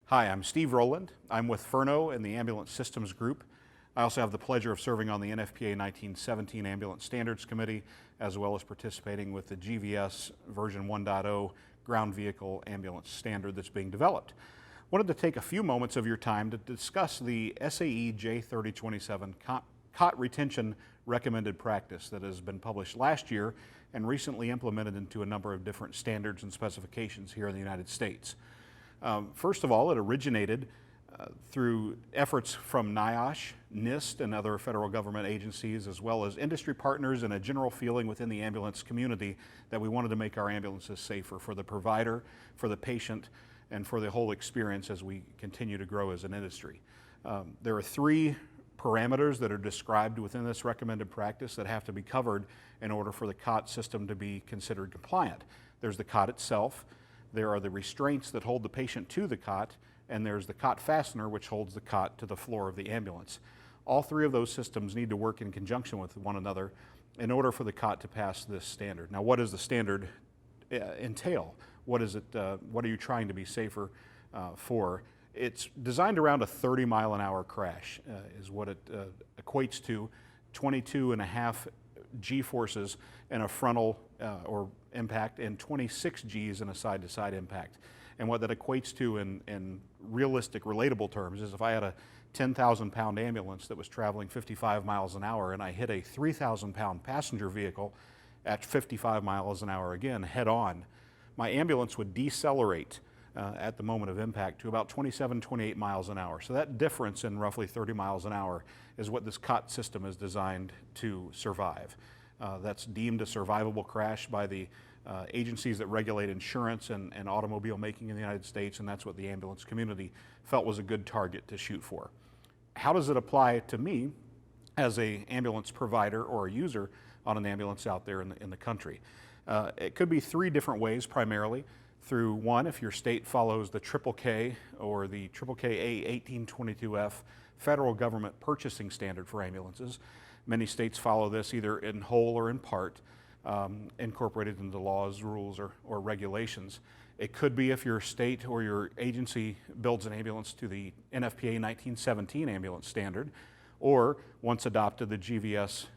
Hi, I'm Steve Rowland. I'm with Ferno in the Ambulance Systems Group. I also have the pleasure of serving on the NFPA 1917 Ambulance Standards Committee, as well as participating with the GVS version 1.0 ground vehicle ambulance standard that's being developed. Wanted to take a few moments of your time to discuss the SAE J3027 cot retention recommended practice that has been published last year and recently implemented into a number of different standards and specifications here in the United States. First of all, it originated through efforts from NIOSH, NIST, and other federal government agencies, as well as industry partners and a general feeling within the ambulance community that we wanted to make our ambulances safer for the provider, for the patient, and for the whole experience as we continue to grow as an industry. There are three parameters that are described within this recommended practice that have to be covered in order for the cot system to be considered compliant. There's the cot itself, there are the restraints that hold the patient to the cot, and there's the cot fastener which holds the cot to the floor of the ambulance. All three of those systems need to work in conjunction with one another in order for the cot to pass this standard. Now, what does the standard entail? What is it? What are you trying to be safer for? It's designed around a 30-mile-an-hour crash is what it equates to, 22.5 G-forces in a frontal or impact and 26 Gs in a side-to-side impact. And what that equates to in realistic, relatable terms is if I had a 10,000-pound ambulance that was traveling 55 miles an hour and I hit a 3,000-pound passenger vehicle at 55 miles an hour again, head-on, my ambulance would decelerate at the moment of impact to about 27, 28 miles an hour. So that difference in roughly 30 miles an hour is what this cot system is designed to survive. That's deemed a survivable crash by the agencies that regulate insurance and automobile making in the United States, and that's what the ambulance community felt was a good target to shoot for. How does it apply to me as an ambulance provider or a user on an ambulance out there in the country? It could be three different ways primarily. Through one, if your state follows the KKK or the KKA 1822F federal government purchasing standard for ambulances. Many states follow this either in whole or in part, incorporated into laws, rules, or regulations. It could be if your state or your agency builds an ambulance to the NFPA 1917 ambulance standard, or once adopted the GVS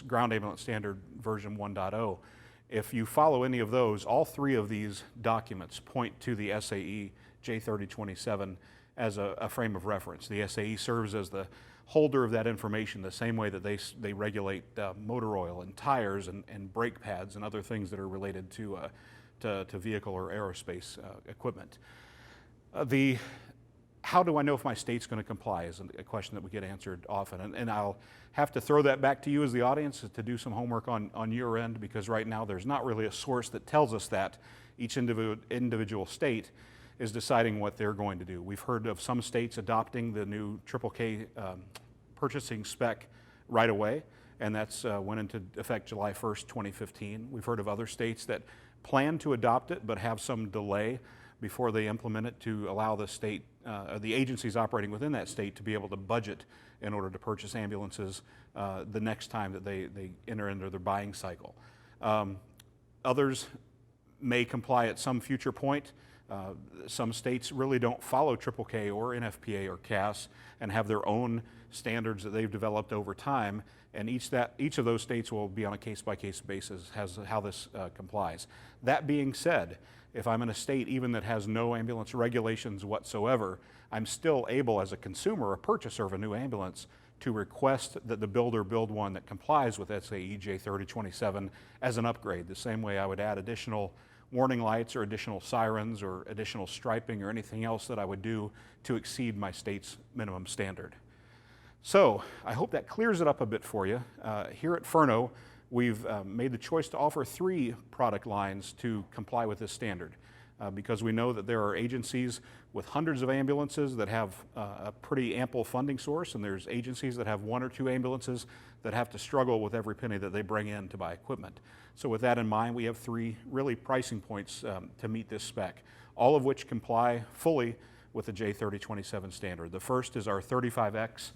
ground ambulance standard version 1.0. If you follow any of those, all three of these documents point to the SAE J3027 as a frame of reference. The SAE serves as the holder of that information the same way that they regulate motor oil and tires and brake pads and other things that are related to vehicle or aerospace equipment. How do I know if my state's going to comply is a question that we get answered often. And I'll have to throw that back to you as the audience to do some homework on your end, because right now there's not really a source that tells us that. Each individual state is deciding what they're going to do. We've heard of some states adopting the new KKK purchasing spec right away, and that's went into effect July 1st, 2015. We've heard of other states that plan to adopt it but have some delay before they implement it to allow the state, the agencies operating within that state to be able to budget in order to purchase ambulances the next time that they enter into their buying cycle. Others may comply at some future point. Some states really don't follow KKK or NFPA or CAS and have their own standards that they've developed over time, and each of those states will be on a case-by-case basis as how this complies. That being said, if I'm in a state even that has no ambulance regulations whatsoever, I'm still able as a consumer, a purchaser of a new ambulance, to request that the builder build one that complies with SAE J3027 as an upgrade, the same way I would add additional warning lights or additional sirens or additional striping or anything else that I would do to exceed my state's minimum standard. So I hope that clears it up a bit for you. Here at Ferno, we've made the choice to offer three product lines to comply with this standard because we know that there are agencies with hundreds of ambulances that have a pretty ample funding source, and there's agencies that have one or two ambulances that have to struggle with every penny that they bring in to buy equipment. So with that in mind, we have three really pricing points to meet this spec, all of which comply fully with the J3027 standard. The first is our 35X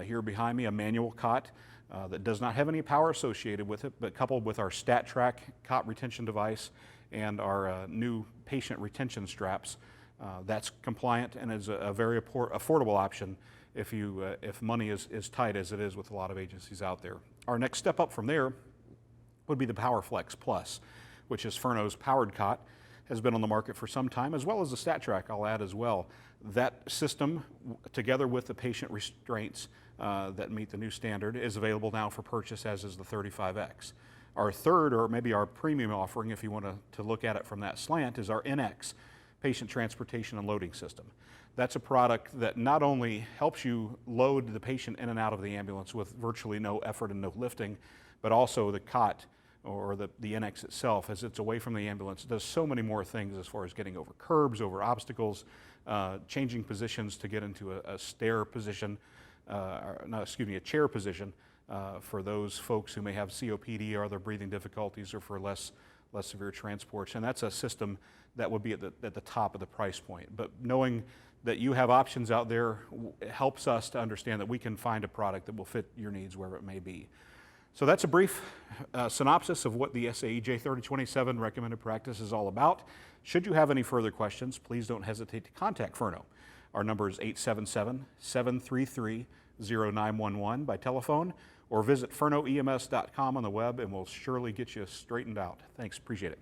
here behind me, a manual cot that does not have any power associated with it, but coupled with our StatTrack cot retention device and our new patient retention straps, That's compliant and is a very affordable option if money is tight as it is with a lot of agencies out there. Our next step up from there would be the PowerFlex Plus, which is Ferno's powered cot, has been on the market for some time, as well as the StatTrak, I'll add as well. That system, together with the patient restraints that meet the new standard, is available now for purchase, as is the 35X. Our third, or maybe our premium offering, if you want to look at it from that slant, is our NX, Patient Transportation and Loading System. That's a product that not only helps you load the patient in and out of the ambulance with virtually no effort and no lifting, but also the cot, or the NX itself, as it's away from the ambulance, does so many more things as far as getting over curbs, over obstacles, changing positions to get into a stair position, a chair position for those folks who may have COPD or other breathing difficulties, or for less severe transports. And that's a system that would be at the top of the price point. But knowing that you have options out there helps us to understand that we can find a product that will fit your needs wherever it may be. So that's a brief synopsis of what the SAE J3027 recommended practice is all about. Should you have any further questions, please don't hesitate to contact Ferno. Our number is 877-733-0911 by telephone, or visit fernoems.com on the web, and we'll surely get you straightened out. Thanks, appreciate it.